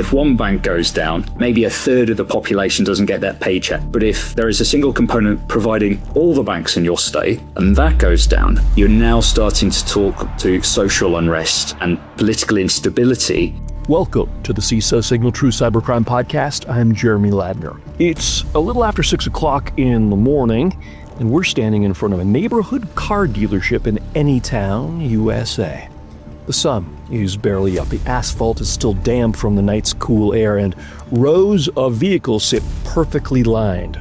If one bank goes down, maybe a third of the population doesn't get their paycheck. But if there is a single component providing all the banks in your state, and that goes down, you're now starting to talk to social unrest and political instability. Welcome to the CISO Signal True Cybercrime podcast. I'm Jeremy Ladner. It's a little after 6 o'clock in the morning, and we're standing in front of a neighborhood car dealership in Anytown, USA. The sun is barely up. The asphalt is still damp from the night's cool air, and rows of vehicles sit perfectly lined.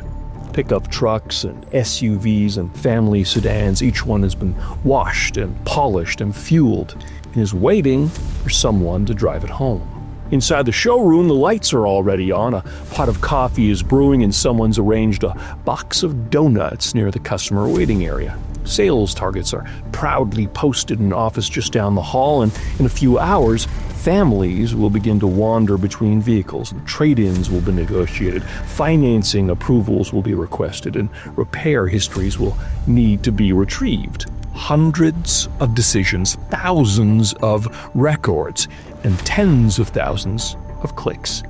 Pickup trucks and SUVs and family sedans, each one has been washed and polished and fueled and is waiting for someone to drive it home. Inside the showroom, the lights are already on, a pot of coffee is brewing, and someone's arranged a box of donuts near the customer waiting area. Sales targets are proudly posted in an office just down the hall, and in a few hours, families will begin to wander between vehicles. Trade-ins will be negotiated, financing approvals will be requested, and repair histories will need to be retrieved. Hundreds of decisions, thousands of records, and tens of thousands of clicks.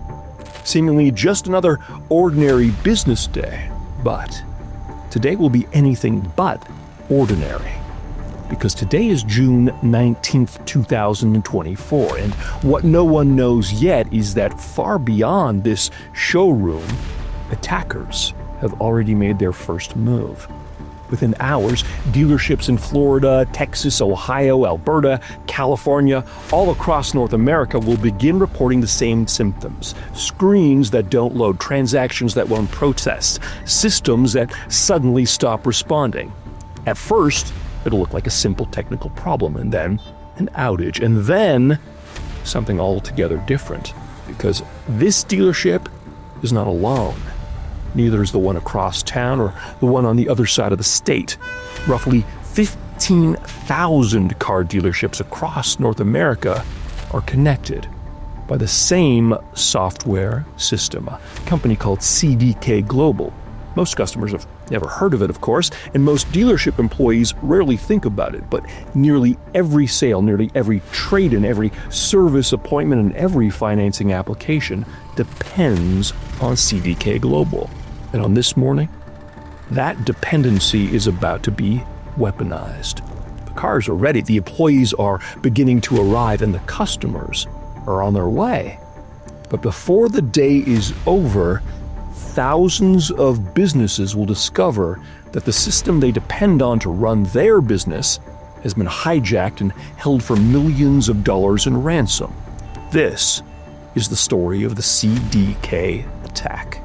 Seemingly just another ordinary business day, but today will be anything but ordinary. Because today is June 19th, 2024, and what no one knows yet is that far beyond this showroom, attackers have already made their first move. Within hours, dealerships in Florida, Texas, Ohio, Alberta, California, all across North America will begin reporting the same symptoms. Screens that don't load, transactions that won't process, systems that suddenly stop responding. At first, it'll look like a simple technical problem, and then an outage, and then something altogether different. Because this dealership is not alone. Neither is the one across town or the one on the other side of the state. Roughly 15,000 car dealerships across North America are connected by the same software system, a company called CDK Global. Most customers have never heard of it, of course, and most dealership employees rarely think about it, but nearly every sale, nearly every trade-in, every service appointment, and every financing application depends on CDK Global. And on this morning, that dependency is about to be weaponized. The cars are ready, the employees are beginning to arrive, and the customers are on their way. But before the day is over, thousands of businesses will discover that the system they depend on to run their business has been hijacked and held for millions of dollars in ransom. This is the story of the CDK attack.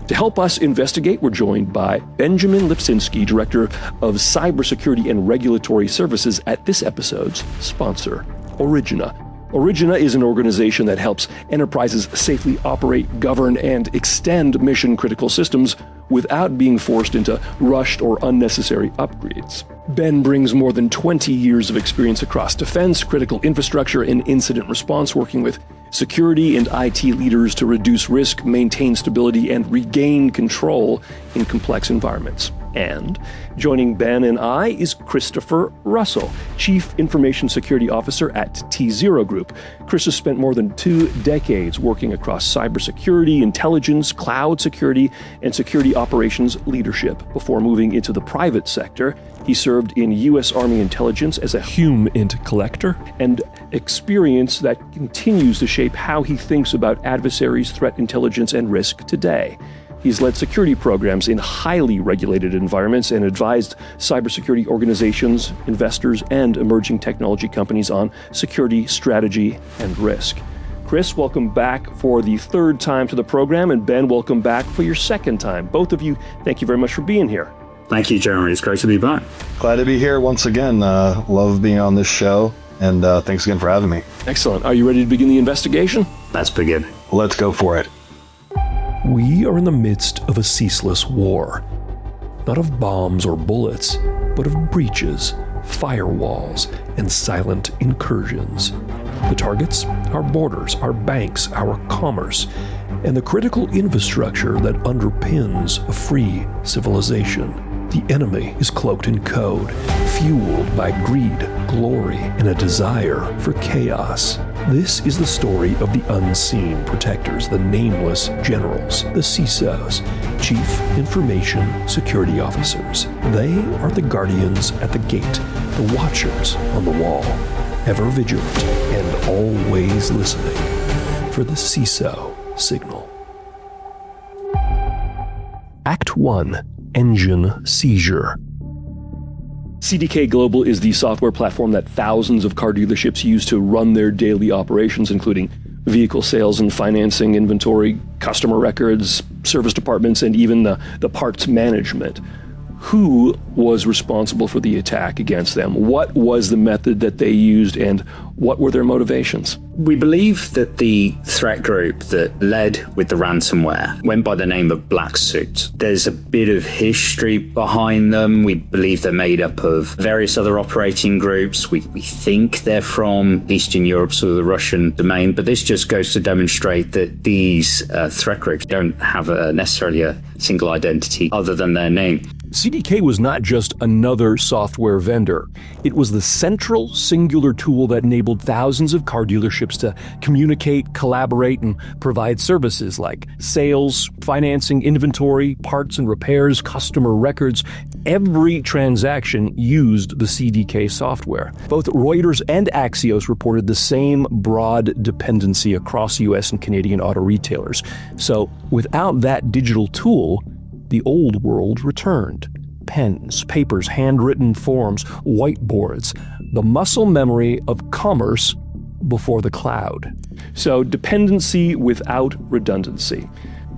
To help us investigate, we're joined by Benjamin Lipczynski, Director of Cybersecurity and Regulatory Services at this episode's sponsor, Origina. Origina is an organization that helps enterprises safely operate, govern, and extend mission-critical systems without being forced into rushed or unnecessary upgrades. Ben brings more than 20 years of experience across defense, critical infrastructure, and incident response, working with security and IT leaders to reduce risk, maintain stability, and regain control in complex environments. And joining Ben and I is Christopher Russell, Chief Information Security Officer at T0 Group. Chris has spent more than 2 decades working across cybersecurity, intelligence, cloud security, and security operations leadership. Before moving into the private sector, he served in U.S. Army intelligence as a HUMINT collector, and experience that continues to shape how he thinks about adversaries, threat intelligence, and risk today. He's led security programs in highly regulated environments and advised cybersecurity organizations, investors, and emerging technology companies on security, strategy, and risk. Chris, welcome back for the 3rd time to the program, and Ben, welcome back for your 2nd time. Both of you, thank you very much for being here. Thank you, Jeremy. It's great to be back. Glad to be here once again. Love being on this show, and thanks again for having me. Excellent. Are you ready to begin the investigation? Let's begin. Let's go for it. We are in the midst of a ceaseless war. Not of bombs or bullets, but of breaches, firewalls, and silent incursions. The targets? Our borders, our banks, our commerce, and the critical infrastructure that underpins a free civilization. The enemy is cloaked in code, fueled by greed, glory, and a desire for chaos. This is the story of the unseen protectors, the nameless generals, the CISOs, Chief Information Security Officers. They are the guardians at the gate, the watchers on the wall, ever vigilant and always listening for the CISO signal. Act 1. Engine Seizure. CDK Global is the software platform that thousands of car dealerships use to run their daily operations, including vehicle sales and financing, inventory, customer records, service departments, and even the parts management. Who was responsible for the attack against them? What was the method that they used, and what were their motivations? We believe that the threat group that led with the ransomware went by the name of Black Suit. There's a bit of history behind them. We believe they're made up of various other operating groups. We think they're from Eastern Europe, so the Russian domain, but this just goes to demonstrate that these threat groups don't have necessarily a single identity other than their name. CDK was not just another software vendor. It was the central singular tool that enabled thousands of car dealerships to communicate, collaborate, and provide services like sales, financing, inventory, parts and repairs, customer records. Every transaction used the CDK software. Both Reuters and Axios reported the same broad dependency across U.S. and Canadian auto retailers. So without that digital tool, the old world returned. Pens, papers, handwritten forms, whiteboards, the muscle memory of commerce before the cloud. So dependency without redundancy.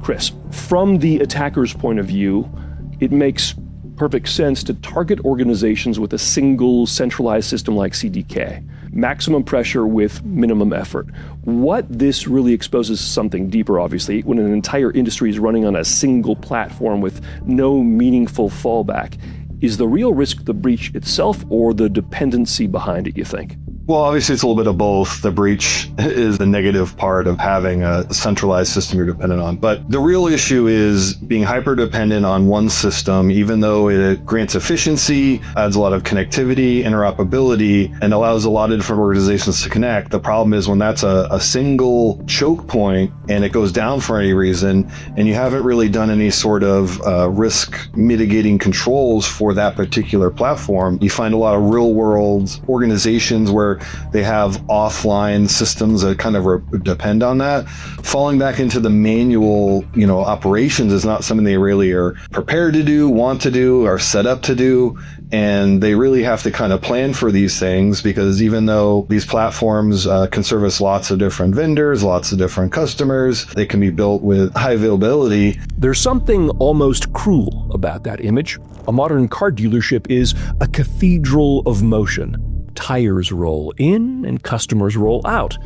Chris, from the attacker's point of view, it makes perfect sense to target organizations with a single centralized system like CDK. Maximum pressure with minimum effort. What this really exposes something deeper, obviously, when an entire industry is running on a single platform with no meaningful fallback. Is the real risk the breach itself or the dependency behind it, you think? Well, obviously, it's a little bit of both. The breach is the negative part of having a centralized system you're dependent on. But the real issue is being hyper-dependent on one system, even though it grants efficiency, adds a lot of connectivity, interoperability, and allows a lot of different organizations to connect. The problem is when that's a single choke point and it goes down for any reason, and you haven't really done any sort of risk mitigating controls for that particular platform, you find a lot of real-world organizations where they have offline systems that kind of depend on that. Falling back into the manual, operations is not something they really are prepared to do, want to do, or set up to do. And they really have to kind of plan for these things, because even though these platforms can service lots of different vendors, lots of different customers, they can be built with high availability. There's something almost cruel about that image. A modern car dealership is a cathedral of motion. Tires roll in and customers roll out.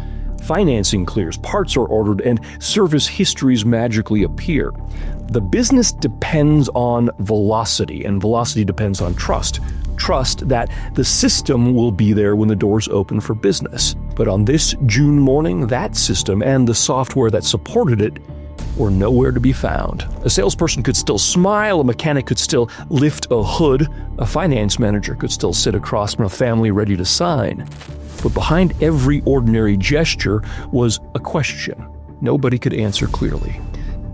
Financing clears, parts are ordered, and service histories magically appear. The business depends on velocity, and velocity depends on trust. Trust that the system will be there when the doors open for business. But on this June morning, that system and the software that supported it were nowhere to be found. A salesperson could still smile, a mechanic could still lift a hood, a finance manager could still sit across from a family ready to sign. But behind every ordinary gesture was a question nobody could answer clearly.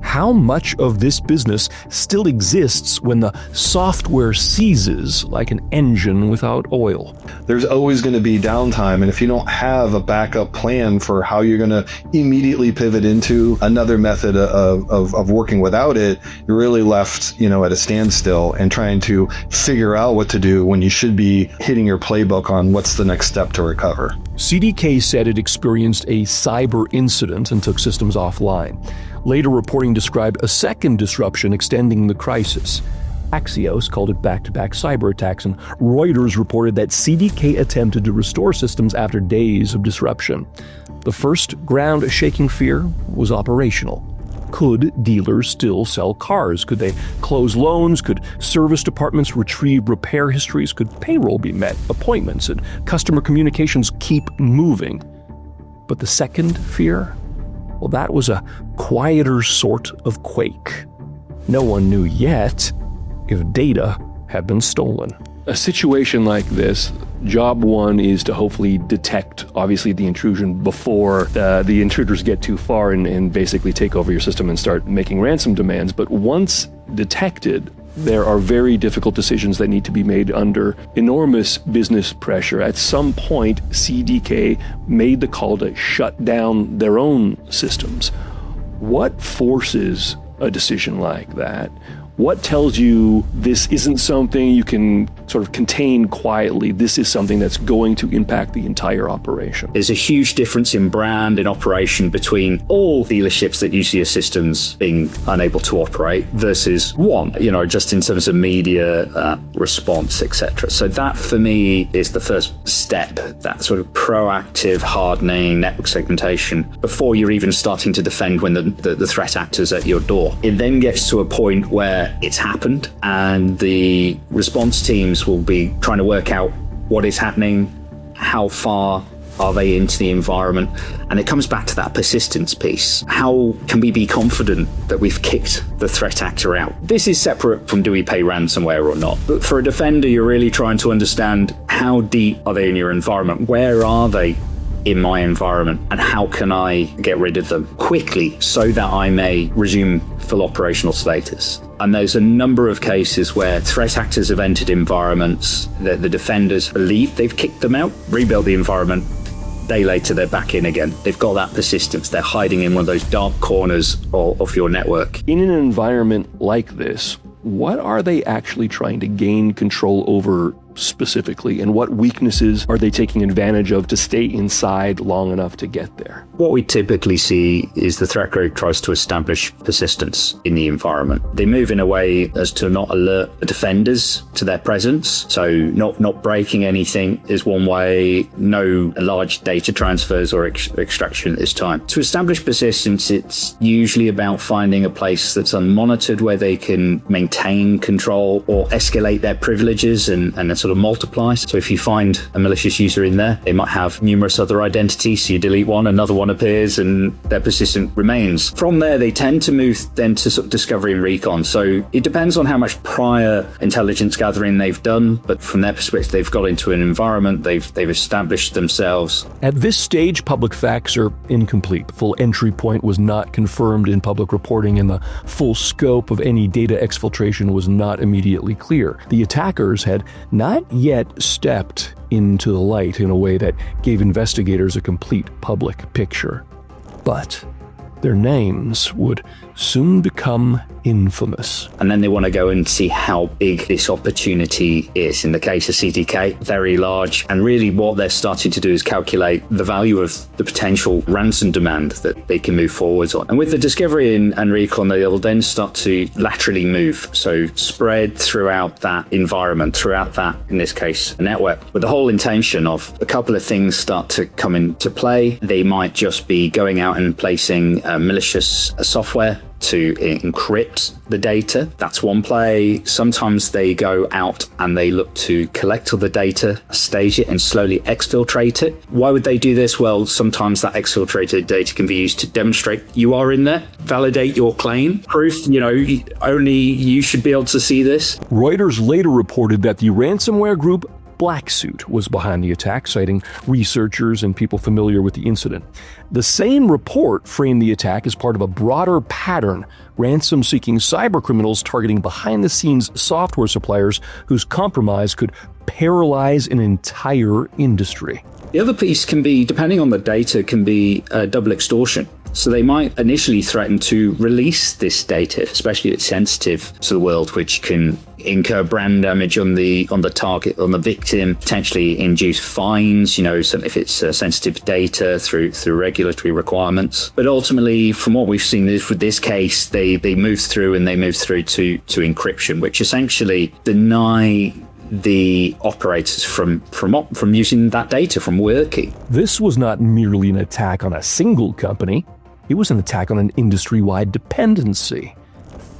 How much of this business still exists when the software seizes like an engine without oil? There's always going to be downtime, and if you don't have a backup plan for how you're going to immediately pivot into another method of working without it, you're really left, at a standstill and trying to figure out what to do when you should be hitting your playbook on what's the next step to recover. CDK said it experienced a cyber incident and took systems offline. Later reporting described a second disruption extending the crisis. Axios called it back-to-back cyber attacks, and Reuters reported that CDK attempted to restore systems after days of disruption. The first ground-shaking fear was operational. Could dealers still sell cars? Could they close loans? Could service departments retrieve repair histories? Could payroll be met, appointments, and customer communications keep moving? But the second fear? Well, that was a quieter sort of quake. No one knew yet if data had been stolen. A situation like this, job one is to hopefully detect, obviously, the intrusion before the intruders get too far and basically take over your system and start making ransom demands. But once detected, there are very difficult decisions that need to be made under enormous business pressure. At some point, CDK made the call to shut down their own systems. What forces a decision like that? What tells you this isn't something you can sort of contain quietly? This is something that's going to impact the entire operation. There's a huge difference in brand and operation between all dealerships that use your systems being unable to operate versus one, just in terms of media response, etc. So that for me is the first step, that sort of proactive hardening network segmentation before you're even starting to defend when the threat actor's at your door. It then gets to a point where it's happened and the response teams will be trying to work out what is happening, how far are they into the environment, and it comes back to that persistence piece. How can we be confident that we've kicked the threat actor out? This is separate from do we pay ransomware or not, but for a defender you're really trying to understand how deep are they in your environment, where are they in my environment, and how can I get rid of them quickly so that I may resume full operational status. And there's a number of cases where threat actors have entered environments that the defenders believe they've kicked them out, rebuilt the environment, day later they're back in again. They've got that persistence. They're hiding in one of those dark corners of your network. In an environment like this, what are they actually trying to gain control over specifically, and what weaknesses are they taking advantage of to stay inside long enough to get there? What we typically see is the threat group tries to establish persistence in the environment. They move in a way as to not alert the defenders to their presence. So not breaking anything is one way, no large data transfers or extraction at this time. To establish persistence, it's usually about finding a place that's unmonitored where they can maintain control or escalate their privileges and sort of multiply. So if you find a malicious user in there, they might have numerous other identities. So you delete one, another one appears, and their persistent remains. From there, they tend to move then to sort of discovery and recon. So it depends on how much prior intelligence gathering they've done, but from their perspective, they've got into an environment, they've established themselves. At this stage, public facts are incomplete. The full entry point was not confirmed in public reporting, and the full scope of any data exfiltration was not immediately clear. The attackers had not yet stepped into the light in a way that gave investigators a complete public picture. But their names would soon become infamous. And then they want to go and see how big this opportunity is. In the case of CDK, very large. And really what they're starting to do is calculate the value of the potential ransom demand that they can move forwards on. And with the discovery and recon, they'll then start to laterally move. So spread throughout that environment, throughout that, in this case, network, with the whole intention of a couple of things start to come into play. They might just be going out and placing malicious software to encrypt the data. That's one play. Sometimes they go out and they look to collect all the data, stage it, and slowly exfiltrate it. Why would they do this? Well, sometimes that exfiltrated data can be used to demonstrate you are in there, validate your claim, proof, only you should be able to see this. Reuters later reported that the ransomware group Black Suit was behind the attack, citing researchers and people familiar with the incident. The same report framed the attack as part of a broader pattern, ransom-seeking cybercriminals targeting behind-the-scenes software suppliers whose compromise could paralyze an entire industry. The other piece can be, depending on the data, can be double extortion. So they might initially threaten to release this data, especially if it's sensitive to the world, which can incur brand damage on the target, on the victim, potentially induce fines, if it's sensitive data through regulatory requirements. But ultimately, from what we've seen with this case, they move through to encryption, which essentially deny the operators from using that data, from working. This was not merely an attack on a single company. It was an attack on an industry-wide dependency.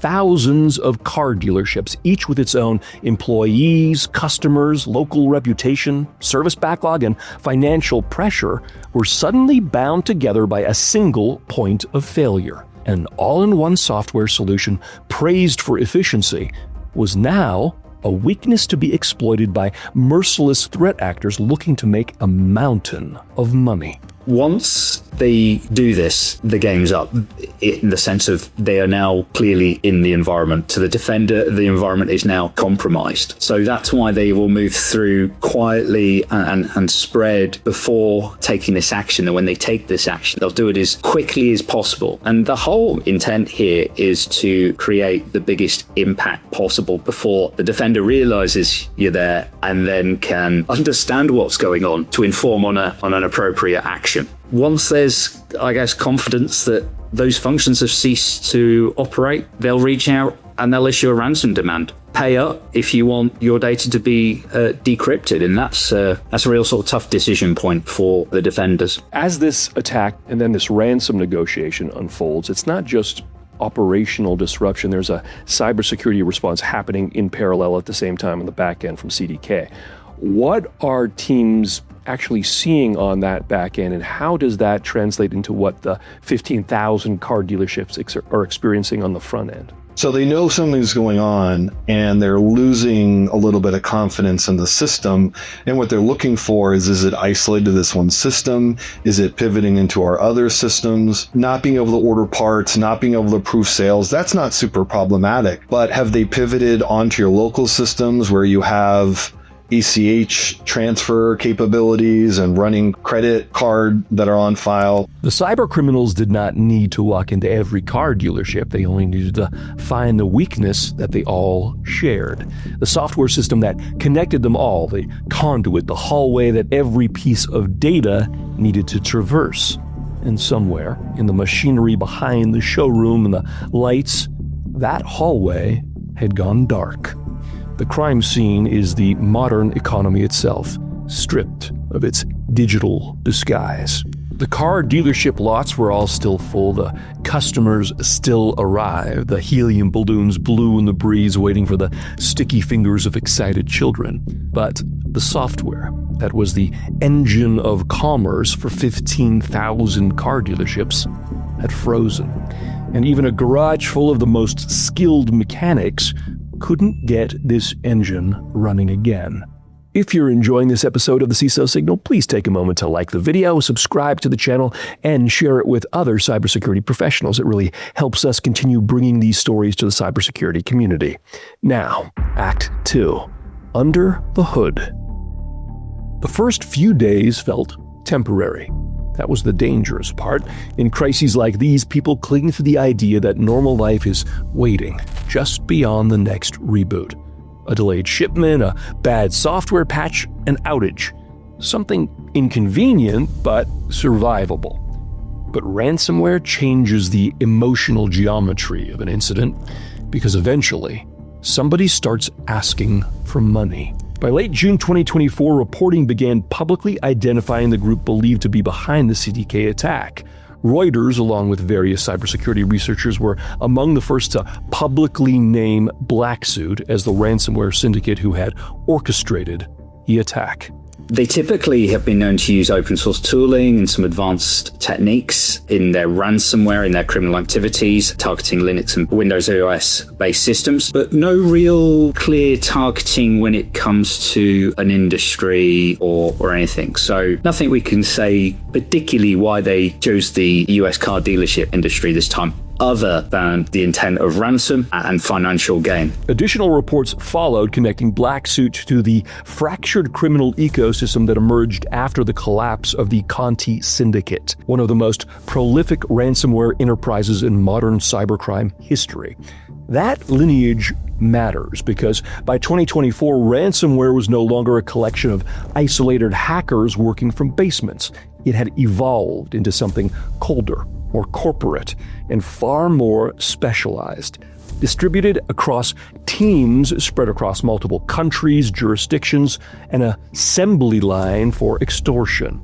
Thousands of car dealerships, each with its own employees, customers, local reputation, service backlog, and financial pressure, were suddenly bound together by a single point of failure. An all-in-one software solution praised for efficiency was now a weakness to be exploited by merciless threat actors looking to make a mountain of money. Once they do this, the game's up, in the sense of they are now clearly in the environment. To the defender, the environment is now compromised. So that's why they will move through quietly and spread before taking this action. And when they take this action, they'll do it as quickly as possible. And the whole intent here is to create the biggest impact possible before the defender realizes you're there and then can understand what's going on to inform on an appropriate action. Once there's, I guess, confidence that those functions have ceased to operate, they'll reach out and they'll issue a ransom demand. Pay up if you want your data to be decrypted. And that's a real sort of tough decision point for the defenders. As this attack and then this ransom negotiation unfolds, it's not just operational disruption. There's a cybersecurity response happening in parallel at the same time on the back end from CDK. What are teams actually seeing on that back end, and how does that translate into what the 15,000 car dealerships are experiencing on the front end? So they know something's going on and they're losing a little bit of confidence in the system. And what they're looking for is it isolated to this one system? Is it pivoting into our other systems? Not being able to order parts, not being able to approve sales, that's not super problematic. But have they pivoted onto your local systems where you have ACH transfer capabilities and running credit card that are on file? The cyber criminals did not need to walk into every car dealership. They only needed to find the weakness that they all shared. The software system that connected them all, the conduit, the hallway that every piece of data needed to traverse. And somewhere in the machinery behind the showroom and the lights, that hallway had gone dark. The crime scene is the modern economy itself, stripped of its digital disguise. The car dealership lots were all still full, the customers still arrived, the helium balloons blew in the breeze waiting for the sticky fingers of excited children. But the software that was the engine of commerce for 15,000 car dealerships had frozen. And even a garage full of the most skilled mechanics couldn't get this engine running again. If you're enjoying this episode of the CISO Signal, please take a moment to like the video, subscribe to the channel, and share it with other cybersecurity professionals. It really helps us continue bringing these stories to the cybersecurity community. Now, Act 2, Under the Hood. The first few days felt temporary. That was the dangerous part. In crises like these, people cling to the idea that normal life is waiting just beyond the next reboot. A delayed shipment, a bad software patch, an outage. Something inconvenient, but survivable. But ransomware changes the emotional geometry of an incident because eventually, somebody starts asking for money. By late June 2024, reporting began publicly identifying the group believed to be behind the CDK attack. Reuters, along with various cybersecurity researchers, were among the first to publicly name Blacksuit as the ransomware syndicate who had orchestrated the attack. They typically have been known to use open source tooling and some advanced techniques in their ransomware, in their criminal activities, targeting Linux and Windows OS based systems, but no real clear targeting when it comes to an industry or anything. So nothing we can say particularly why they chose the US car dealership industry this time, other than the intent of ransom and financial gain. Additional reports followed connecting Blacksuit to the fractured criminal ecosystem that emerged after the collapse of the Conti Syndicate, one of the most prolific ransomware enterprises in modern cybercrime history. That lineage matters because by 2024, ransomware was no longer a collection of isolated hackers working from basements. It had evolved into something colder, more corporate, and far more specialized, distributed across teams spread across multiple countries, jurisdictions, and an assembly line for extortion.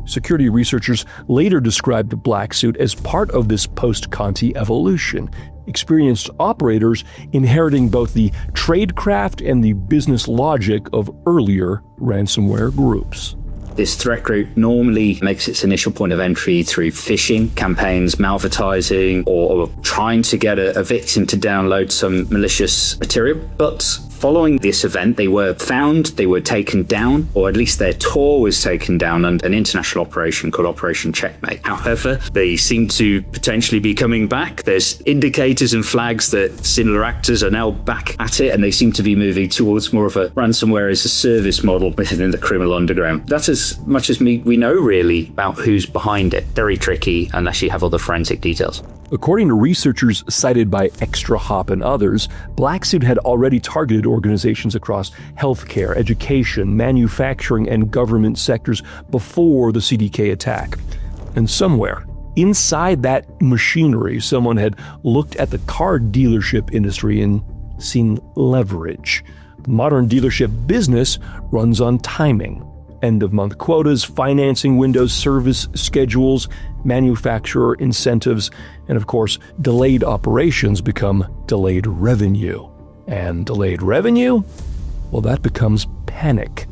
Security researchers later described Blacksuit as part of this post-Conti evolution, experienced operators inheriting both the tradecraft and the business logic of earlier ransomware groups. This threat group normally makes its initial point of entry through phishing campaigns, malvertising, or trying to get a victim to download some malicious material. But Following this event, they were found, they were taken down, or at least their tour was taken down under an international operation called Operation Checkmate. However, they seem to potentially be coming back. There's indicators and flags that similar actors are now back at it, and they seem to be moving towards more of a ransomware as a service model within the criminal underground. That's as much as we know really about who's behind it. Very tricky unless you have all the forensic details. According to researchers cited by Extra Hop and others, Black Suit had already targeted organizations across healthcare, education, manufacturing, and government sectors before the CDK attack. And somewhere inside that machinery, someone had looked at the car dealership industry and seen leverage. Modern dealership business runs on timing. End-of-month quotas, financing windows, service schedules, manufacturer incentives, and of course, delayed operations become delayed revenue. And delayed revenue? Well, that becomes panic.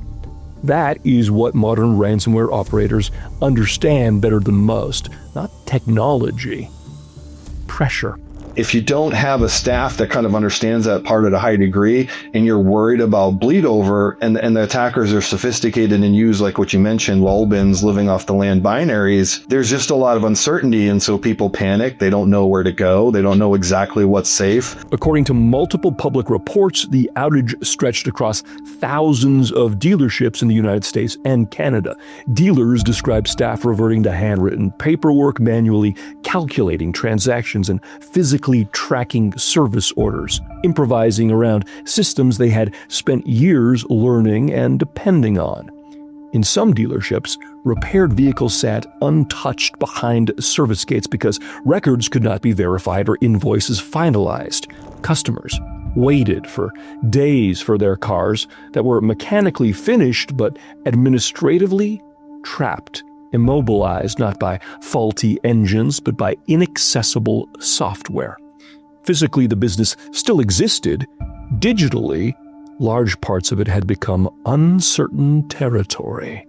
That is what modern ransomware operators understand better than most. Not technology. Pressure. If you don't have a staff that kind of understands that part at a high degree, and you're worried about bleed over, and the attackers are sophisticated and use, like what you mentioned, lulbins living off the land binaries, there's just a lot of uncertainty, and so people panic. They don't know where to go. They don't know exactly what's safe. According to multiple public reports, the outage stretched across thousands of dealerships in the United States and Canada. Dealers describe staff reverting to handwritten paperwork, manually calculating transactions, and physically tracking service orders, improvising around systems they had spent years learning and depending on. In some dealerships, repaired vehicles sat untouched behind service gates because records could not be verified or invoices finalized. Customers waited for days for their cars that were mechanically finished but administratively trapped, immobilized not by faulty engines but by inaccessible software. Physically, the business still existed. Digitally, large parts of it had become uncertain territory.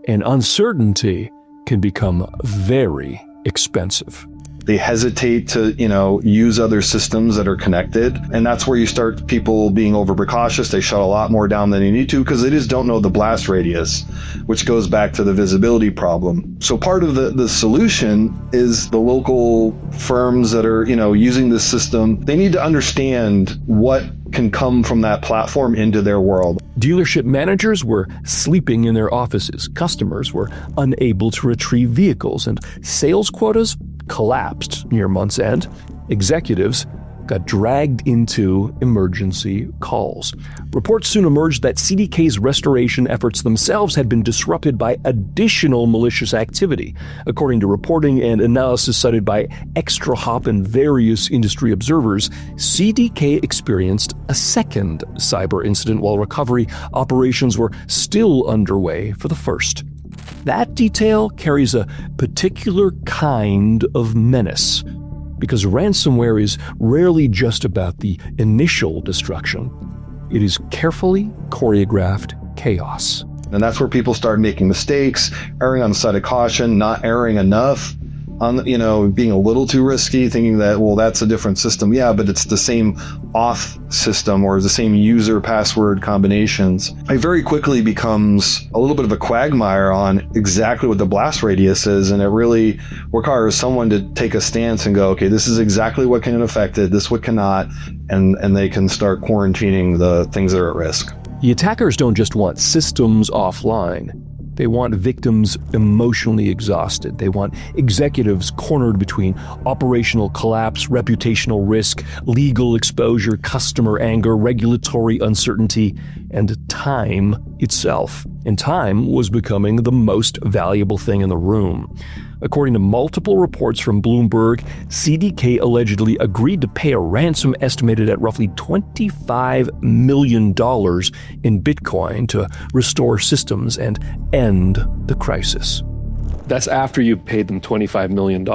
And uncertainty can become very expensive. They hesitate to, use other systems that are connected. And that's where you start people being over precautious. They shut a lot more down than they need to because they just don't know the blast radius, which goes back to the visibility problem. So part of the solution is the local firms that are, using this system. They need to understand what can come from that platform into their world. Dealership managers were sleeping in their offices. Customers were unable to retrieve vehicles, and sales quotas collapsed near month's end. Executives got dragged into emergency calls. Reports soon emerged that CDK's restoration efforts themselves had been disrupted by additional malicious activity. According to reporting and analysis cited by Extra Hop and various industry observers, CDK experienced a second cyber incident while recovery operations were still underway for the first. That detail carries a particular kind of menace, because ransomware is rarely just about the initial destruction. It is carefully choreographed chaos. And that's where people start making mistakes, erring on the side of caution, not erring enough, on being a little too risky, thinking that, well, that's a different system. Yeah, but it's the same auth system or the same user password combinations. It very quickly becomes a little bit of a quagmire on exactly what the blast radius is, and it really requires someone to take a stance and go, okay, this is exactly what can affect it, this what cannot, and they can start quarantining the things that are at risk. The attackers don't just want systems offline. They want victims emotionally exhausted. They want executives cornered between operational collapse, reputational risk, legal exposure, customer anger, regulatory uncertainty, and time itself. And time was becoming the most valuable thing in the room. According to multiple reports from Bloomberg, CDK allegedly agreed to pay a ransom estimated at roughly $25 million in Bitcoin to restore systems and end the crisis. That's after you paid them $25 million.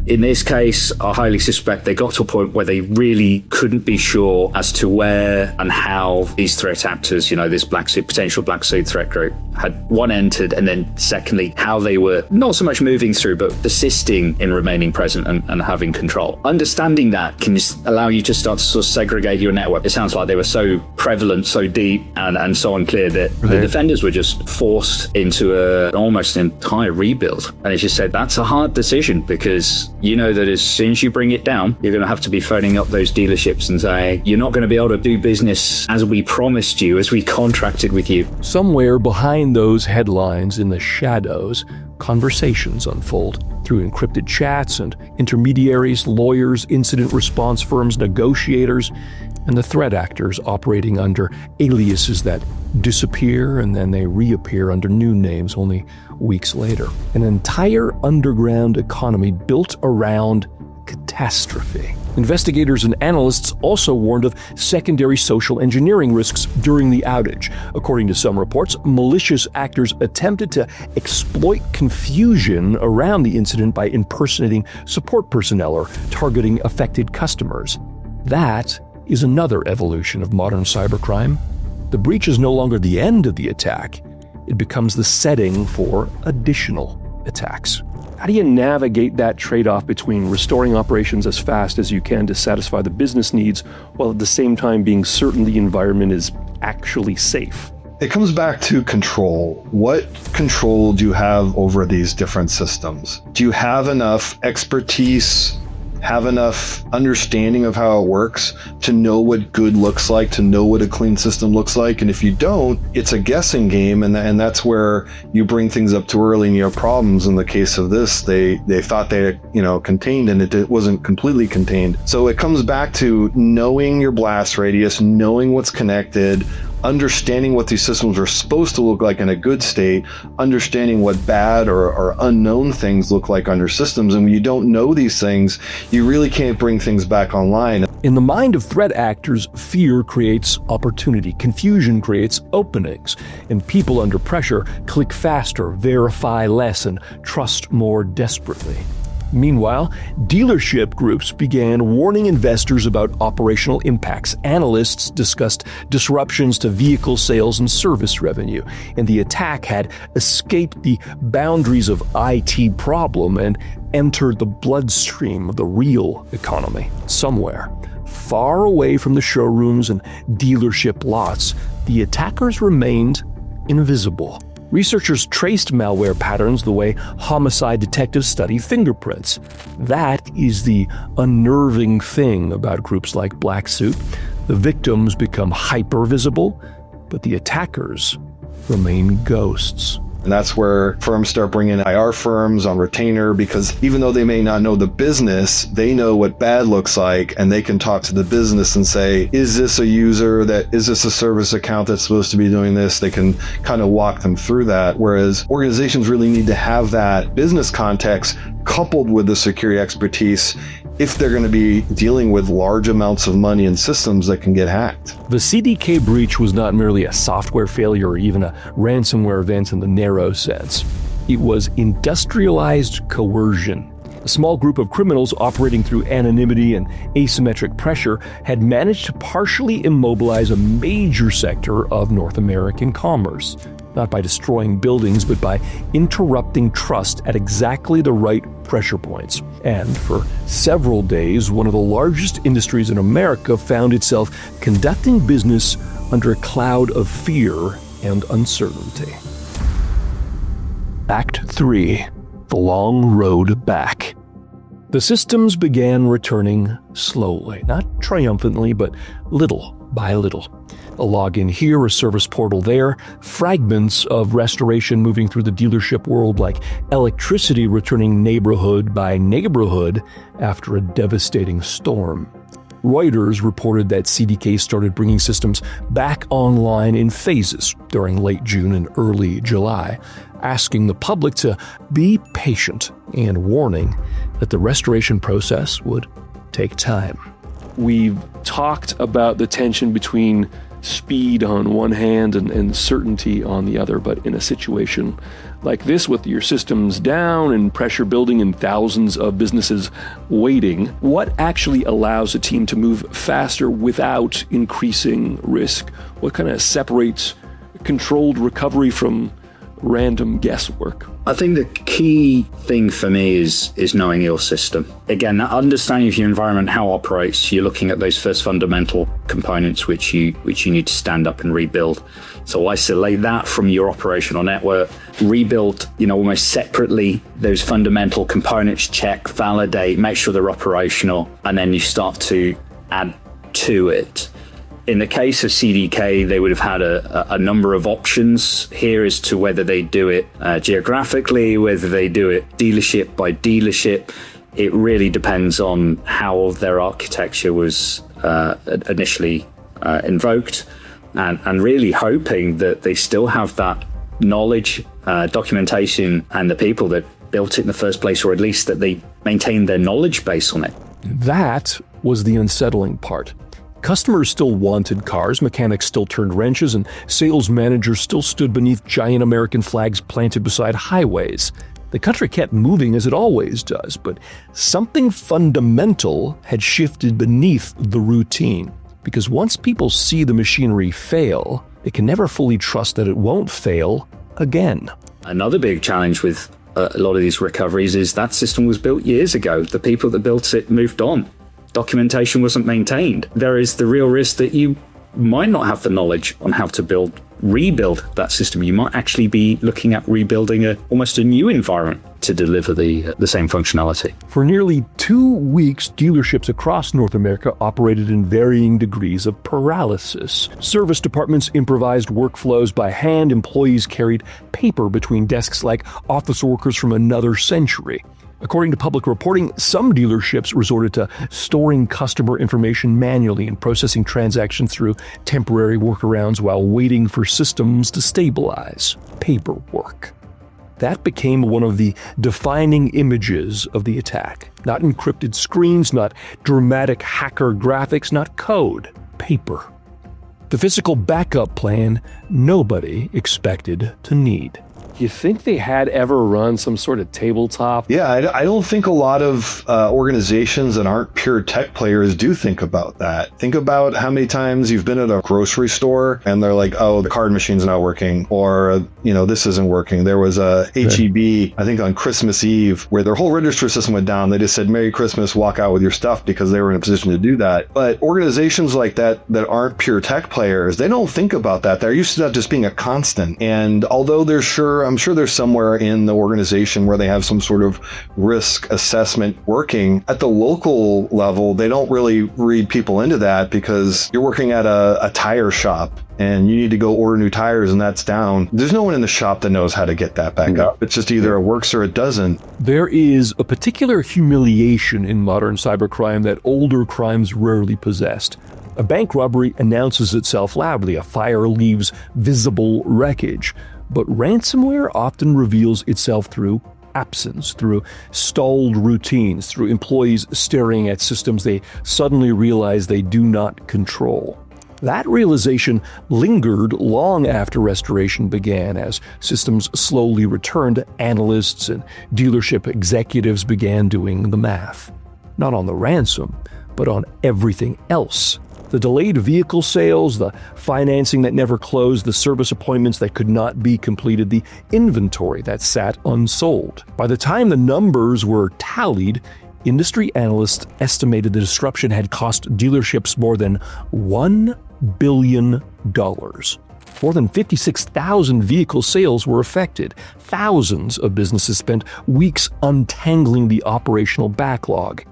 In this case, I highly suspect they got to a point where they really couldn't be sure as to where and how these threat actors, this potential black suit threat group, had one entered, and then secondly, how they were not so much moving through, but persisting in remaining present and having control. Understanding that can allow you to start to sort of segregate your network. It sounds like they were so prevalent, so deep, and so unclear that the defenders were just forced into almost an entire rebuild. And as you said, that's a hard decision, because you know that as soon as you bring it down, you're going to have to be phoning up those dealerships and say, you're not going to be able to do business as we promised you, as we contracted with you. Somewhere behind those headlines in the shadows, conversations unfold through encrypted chats and intermediaries, lawyers, incident response firms, negotiators, and the threat actors operating under aliases that disappear and then they reappear under new names only weeks later. An entire underground economy built around catastrophe. Investigators and analysts also warned of secondary social engineering risks during the outage. According to some reports, malicious actors attempted to exploit confusion around the incident by impersonating support personnel or targeting affected customers. That is another evolution of modern cybercrime. The breach is no longer the end of the attack. It becomes the setting for additional attacks. How do you navigate that trade-off between restoring operations as fast as you can to satisfy the business needs, while at the same time being certain the environment is actually safe? It comes back to control. What control do you have over these different systems? Do you have enough expertise, have enough understanding of how it works to know what good looks like, to know what a clean system looks like? And if you don't, it's a guessing game, and that's where you bring things up too early and you have problems. In the case of this, they thought they contained, and it wasn't completely contained. So it comes back to knowing your blast radius, knowing what's connected, understanding what these systems are supposed to look like in a good state, understanding what bad or unknown things look like under systems. And when you don't know these things, you really can't bring things back online. In the mind of threat actors, fear creates opportunity, confusion creates openings, and people under pressure click faster, verify less, and trust more desperately. Meanwhile, dealership groups began warning investors about operational impacts. Analysts discussed disruptions to vehicle sales and service revenue, and the attack had escaped the boundaries of IT problem and entered the bloodstream of the real economy. Somewhere, far away from the showrooms and dealership lots, the attackers remained invisible. Researchers traced malware patterns the way homicide detectives study fingerprints. That is the unnerving thing about groups like Black Suit. The victims become hyper-visible, but the attackers remain ghosts. And that's where firms start bringing IR firms on retainer, because even though they may not know the business, they know what bad looks like, and they can talk to the business and say, is this a user is this a service account that's supposed to be doing this? They can kind of walk them through that. Whereas organizations really need to have that business context coupled with the security expertise if they're going to be dealing with large amounts of money and systems that can get hacked. The CDK breach was not merely a software failure or even a ransomware event in the narrow sense. It was industrialized coercion. A small group of criminals operating through anonymity and asymmetric pressure had managed to partially immobilize a major sector of North American commerce, not by destroying buildings, but by interrupting trust at exactly the right pressure points. And for several days, one of the largest industries in America found itself conducting business under a cloud of fear and uncertainty. Act 3. The Long Road Back. The systems began returning slowly, not triumphantly, but little by little. A login here, a service portal there, fragments of restoration moving through the dealership world like electricity returning neighborhood by neighborhood after a devastating storm. Reuters reported that CDK started bringing systems back online in phases during late June and early July, asking the public to be patient and warning that the restoration process would take time. We've talked about the tension between speed on one hand and certainty on the other, but in a situation like this, with your systems down and pressure building and thousands of businesses waiting, what actually allows a team to move faster without increasing risk? What kind of separates controlled recovery from random guesswork? I think the key thing for me is knowing your system. Again, that understanding of your environment, how it operates. You're looking at those first fundamental components which you need to stand up and rebuild. So isolate that from your operational network, rebuild, almost separately those fundamental components, check, validate, make sure they're operational, and then you start to add to it. In the case of CDK, they would have had a number of options here as to whether they do it geographically, whether they do it dealership by dealership. It really depends on how their architecture was initially invoked, and really hoping that they still have that knowledge, documentation, and the people that built it in the first place, or at least that they maintain their knowledge base on it. That was the unsettling part. Customers still wanted cars, mechanics still turned wrenches, and sales managers still stood beneath giant American flags planted beside highways. The country kept moving as it always does, but something fundamental had shifted beneath the routine. Because once people see the machinery fail, they can never fully trust that it won't fail again. Another big challenge with a lot of these recoveries is that system was built years ago. The people that built it moved on. Documentation wasn't maintained. There is the real risk that you might not have the knowledge on how to rebuild that system. You might actually be looking at rebuilding almost a new environment to deliver the same functionality. For nearly 2 weeks, dealerships across North America operated in varying degrees of paralysis. Service departments improvised workflows by hand. Employees carried paper between desks like office workers from another century. According to public reporting, some dealerships resorted to storing customer information manually and processing transactions through temporary workarounds while waiting for systems to stabilize. Paperwork. That became one of the defining images of the attack. Not encrypted screens, not dramatic hacker graphics, not code. Paper. The physical backup plan nobody expected to need. You think they had ever run some sort of tabletop? Yeah, I don't think a lot of organizations that aren't pure tech players do think about that. Think about how many times you've been at a grocery store and they're like, oh, the card machine's not working, or, this isn't working. There was a HEB, I think on Christmas Eve, where their whole register system went down. They just said, Merry Christmas, walk out with your stuff, because they were in a position to do that. But organizations like that aren't pure tech players, they don't think about that. They're used to that just being a constant. And although I'm sure there's somewhere in the organization where they have some sort of risk assessment working. At the local level, they don't really read people into that, because you're working at a tire shop and you need to go order new tires and that's down. There's no one in the shop that knows how to get that back up. It's just either it works or it doesn't. There is a particular humiliation in modern cybercrime that older crimes rarely possessed. A bank robbery announces itself loudly. A fire leaves visible wreckage. But ransomware often reveals itself through absence, through stalled routines, through employees staring at systems they suddenly realize they do not control. That realization lingered long after restoration began, as systems slowly returned. Analysts and dealership executives began doing the math. Not on the ransom, but on everything else. The delayed vehicle sales, the financing that never closed, the service appointments that could not be completed, the inventory that sat unsold. By the time the numbers were tallied, industry analysts estimated the disruption had cost dealerships more than $1 billion. More than 56,000 vehicle sales were affected. Thousands of businesses spent weeks untangling the operational backlog.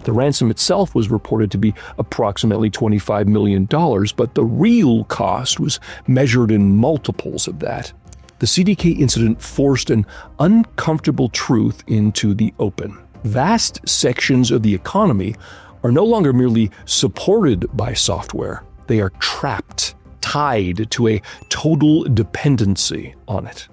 The ransom itself was reported to be approximately $25 million, but the real cost was measured in multiples of that. The CDK incident forced an uncomfortable truth into the open. Vast sections of the economy are no longer merely supported by software. They are trapped, tied to a total dependency on it.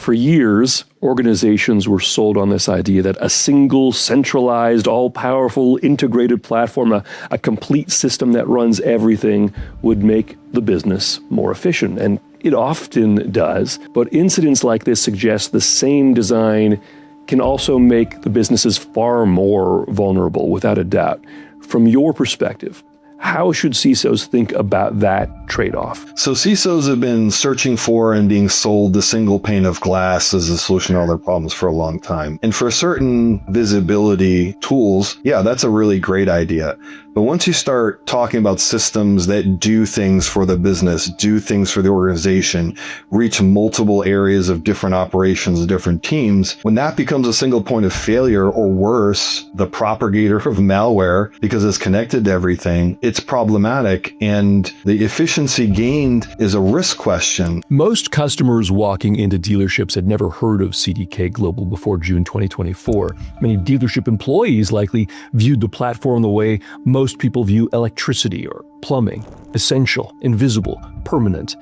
For years, organizations were sold on this idea that a single, centralized, all-powerful, integrated platform, a complete system that runs everything, would make the business more efficient. And it often does. But incidents like this suggest the same design can also make the businesses far more vulnerable, without a doubt. From your perspective, how should CISOs think about that trade-off? So CISOs have been searching for and being sold the single pane of glass as a solution to all their problems for a long time. And for certain visibility tools, yeah, that's a really great idea. But once you start talking about systems that do things for the business, do things for the organization, reach multiple areas of different operations, different teams, when that becomes a single point of failure, or worse, the propagator of malware because it's connected to everything, it's problematic, and the efficiency gained is a risk question. Most customers walking into dealerships had never heard of CDK Global before June 2024. Many dealership employees likely viewed the platform the way most people view electricity or plumbing: essential, invisible, permanent,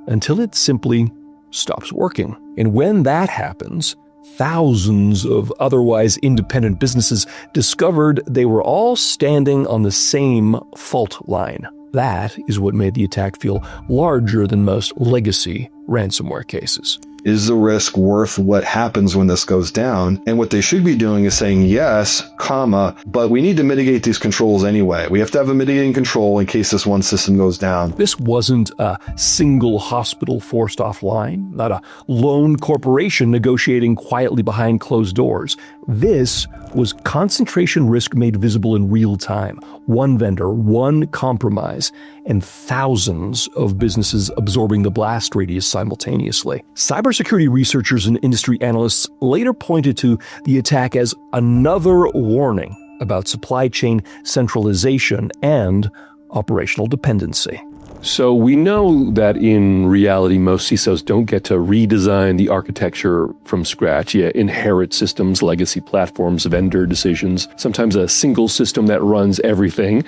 until it simply stops working. And when that happens, thousands of otherwise independent businesses discovered they were all standing on the same fault line. That is what made the attack feel larger than most legacy ransomware cases. Is the risk worth what happens when this goes down? And what they should be doing is saying yes, but we need to mitigate these controls anyway. We have to have a mitigating control in case this one system goes down. This wasn't a single hospital forced offline, not a lone corporation negotiating quietly behind closed doors. This was concentration risk made visible in real time. One vendor, one compromise, and thousands of businesses absorbing the blast radius simultaneously. Cybersecurity researchers and industry analysts later pointed to the attack as another warning about supply chain centralization and operational dependency. So we know that in reality, most CISOs don't get to redesign the architecture from scratch. You inherit systems, legacy platforms, vendor decisions, sometimes a single system that runs everything,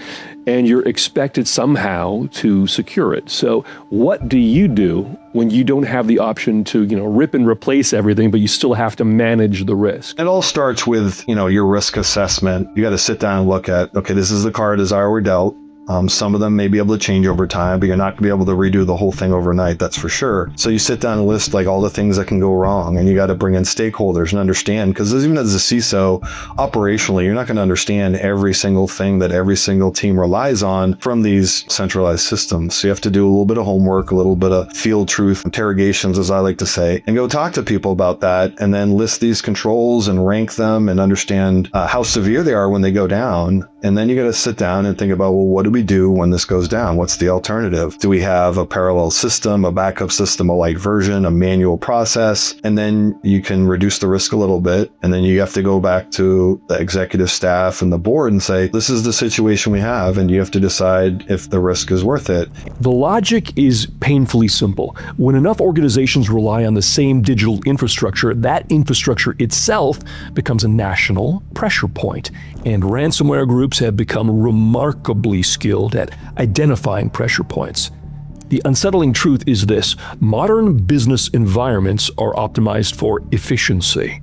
and you're expected somehow to secure it. So what do you do when you don't have the option to, rip and replace everything, but you still have to manage the risk? It all starts with, your risk assessment. You got to sit down and look at, okay, this is the card as I were dealt. Some of them may be able to change over time, but you're not going to be able to redo the whole thing overnight, that's for sure. So you sit down and list all the things that can go wrong, and you got to bring in stakeholders and understand, because even as a CISO, operationally, you're not going to understand every single thing that every single team relies on from these centralized systems. So you have to do a little bit of homework, a little bit of field truth interrogations, as I like to say, and go talk to people about that, and then list these controls and rank them and understand how severe they are when they go down. And then you got to sit down and think about, well, what do we do when this goes down? What's the alternative? Do we have a parallel system, a backup system, a light version, a manual process? And then you can reduce the risk a little bit. And then you have to go back to the executive staff and the board and say, this is the situation we have, and you have to decide if the risk is worth it. The logic is painfully simple. When enough organizations rely on the same digital infrastructure, that infrastructure itself becomes a national pressure point. And ransomware groups have become remarkably skilled at identifying pressure points. The unsettling truth is this: modern business environments are optimized for efficiency,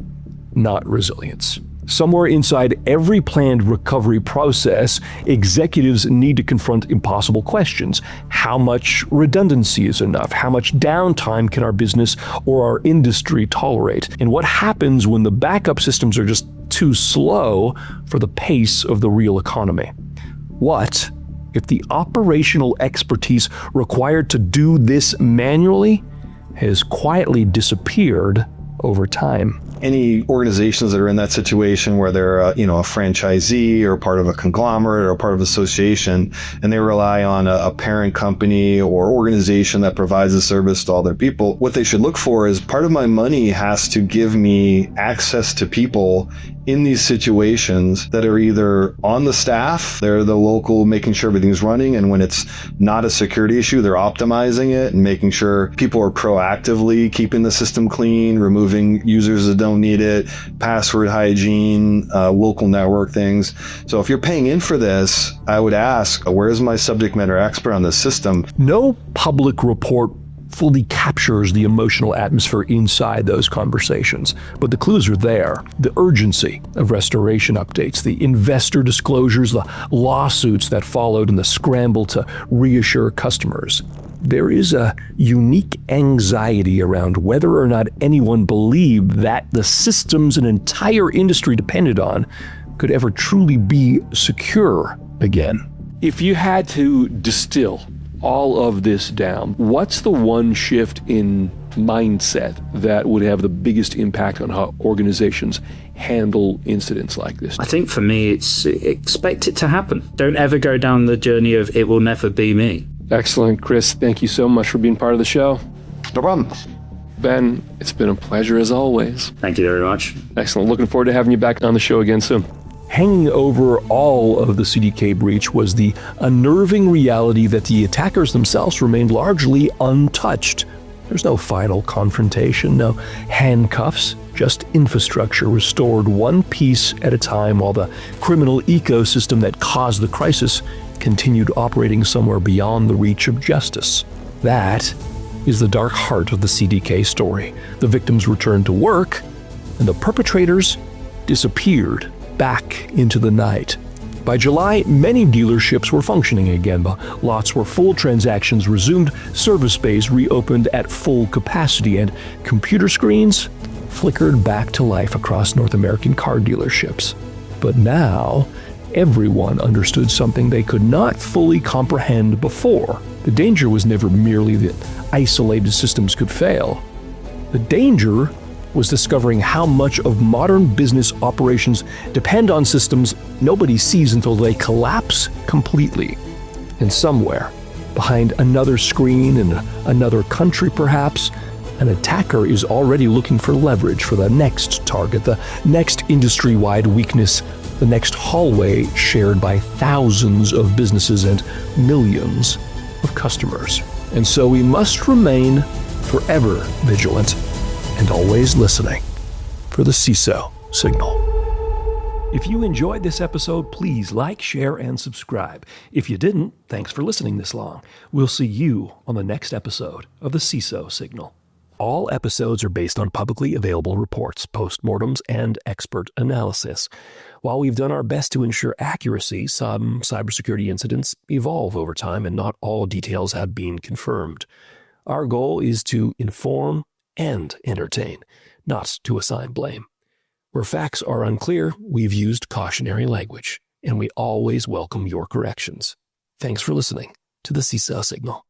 not resilience. Somewhere inside every planned recovery process, executives need to confront impossible questions. How much redundancy is enough? How much downtime can our business or our industry tolerate? And what happens when the backup systems are just too slow for the pace of the real economy? What if the operational expertise required to do this manually has quietly disappeared over time? Any organizations that are in that situation where they're a franchisee or part of a conglomerate or part of an association, and they rely on a parent company or organization that provides a service to all their people, what they should look for is, part of my money has to give me access to people in these situations that are either on the staff, they're the local, making sure everything's running, and when it's not a security issue, they're optimizing it and making sure people are proactively keeping the system clean, removing users that don't need it, password hygiene, local network things. So if you're paying in for this, I would ask, where's my subject matter expert on this system? No public report fully captures the emotional atmosphere inside those conversations. But the clues are there. The urgency of restoration updates, the investor disclosures, the lawsuits that followed, and the scramble to reassure customers. There is a unique anxiety around whether or not anyone believed that the systems an entire industry depended on could ever truly be secure again. If you had to distill all of this down, what's the one shift in mindset that would have the biggest impact on how organizations handle incidents like this? I think for me, it's expect it to happen. Don't ever go down the journey of it will never be me. Excellent. Chris, thank you so much for being part of the show. No problem. Ben, it's been a pleasure as always. Thank you very much. Excellent. Looking forward to having you back on the show again soon. Hanging over all of the CDK breach was the unnerving reality that the attackers themselves remained largely untouched. There's no final confrontation, no handcuffs, just infrastructure restored one piece at a time while the criminal ecosystem that caused the crisis continued operating somewhere beyond the reach of justice. That is the dark heart of the CDK story. The victims returned to work, and the perpetrators disappeared back into the night. By July, many dealerships were functioning again. The lots were full, transactions resumed, service bays reopened at full capacity, and computer screens flickered back to life across North American car dealerships. But now, everyone understood something they could not fully comprehend before. The danger was never merely that isolated systems could fail. The danger was discovering how much of modern business operations depend on systems nobody sees until they collapse completely. And somewhere, behind another screen in another country perhaps, an attacker is already looking for leverage for the next target, the next industry-wide weakness, the next hallway shared by thousands of businesses and millions of customers. And so we must remain forever vigilant and always listening for the CISO signal. If you enjoyed this episode, please like, share, and subscribe. If you didn't, thanks for listening this long. We'll see you on the next episode of the CISO signal. All episodes are based on publicly available reports, postmortems, and expert analysis. While we've done our best to ensure accuracy, some cybersecurity incidents evolve over time and not all details have been confirmed. Our goal is to inform and entertain, not to assign blame. Where facts are unclear, we've used cautionary language, and we always welcome your corrections. Thanks for listening to the CISO Signal.